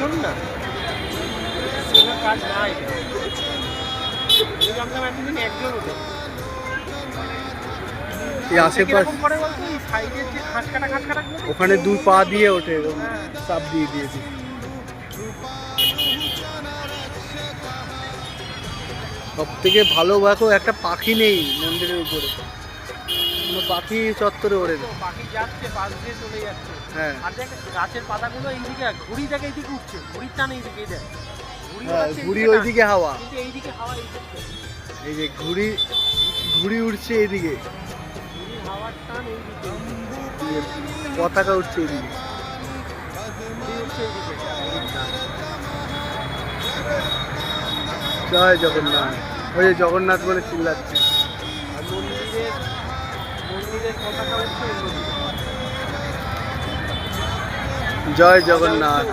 শোন না, কোনো কাজ নাই। জানতাম এতদিন একজন ওঠে এই আশেপাশে করে বলতো এই সাইডের যে ঘাস কাটা ওখানে দুই পা দিয়ে ওঠে, চাপ দিয়ে দিয়েছি। সব থেকে ভালো দেখো একটা পাখি নেই মন্দিরের উপরে, কোনো পাখি চত্বরে ওড়ে না। পাখি যাচ্ছে পাশ দিয়ে চলে যাচ্ছে। হ্যাঁ, আর দেখ গাছের পাতাগুলো এইদিকে, ঘুড়ি দেখে এইদিকে উঠছে, ঘুড়ির টান এইদিকে দেখ, হ্যাঁ ঘুড়ি ওইদিকে হাওয়া, কিন্তু এইদিকে হাওয়া এই যে ঘুড়ি ঘুড়ি উঠছে এইদিকে, ঘুড়ির হাওয়ার টান এইদিকে, পতাকা উঠছে এইদিকে। ঘুড়ি উঠছে এইদিকে। জয় জগন্নাথ, ওই যে জগন্নাথ বলে চিল্লাচ্ছে। আর মন্দিরের পতাকা উঠছে অন্যদিকে। জয় জগন্নাথ।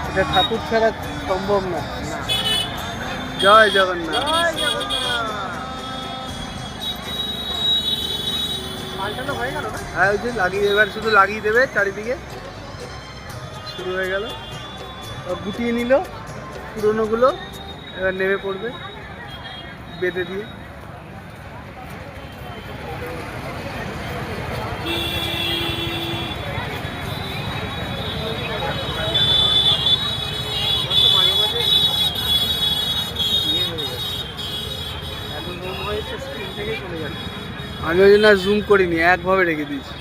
এটা ঠাকুর ছাড়া সম্ভব না। জয় জগন্নাথ। জয় জগন্নাথ। পাল্টানো হয়ে গেল না? হ্যাঁ ওই যে লাগিয়ে, এবার শুধু লাগিয়ে দেবে চারিদিকে, শুরু হয়ে গেল। গুটিয়ে নিল পুরোনোগুলো, এবার নেমে পড়বে বেঁধে দিয়ে। মাঝে মাঝে ইয়ে হয়ে যাচ্ছে, এত জুম হয়েছে স্ক্রিন থেকেই চলে যাচ্ছে। আমি ওই জন্য জুম করিনি, একভাবে রেখে দিয়েছি।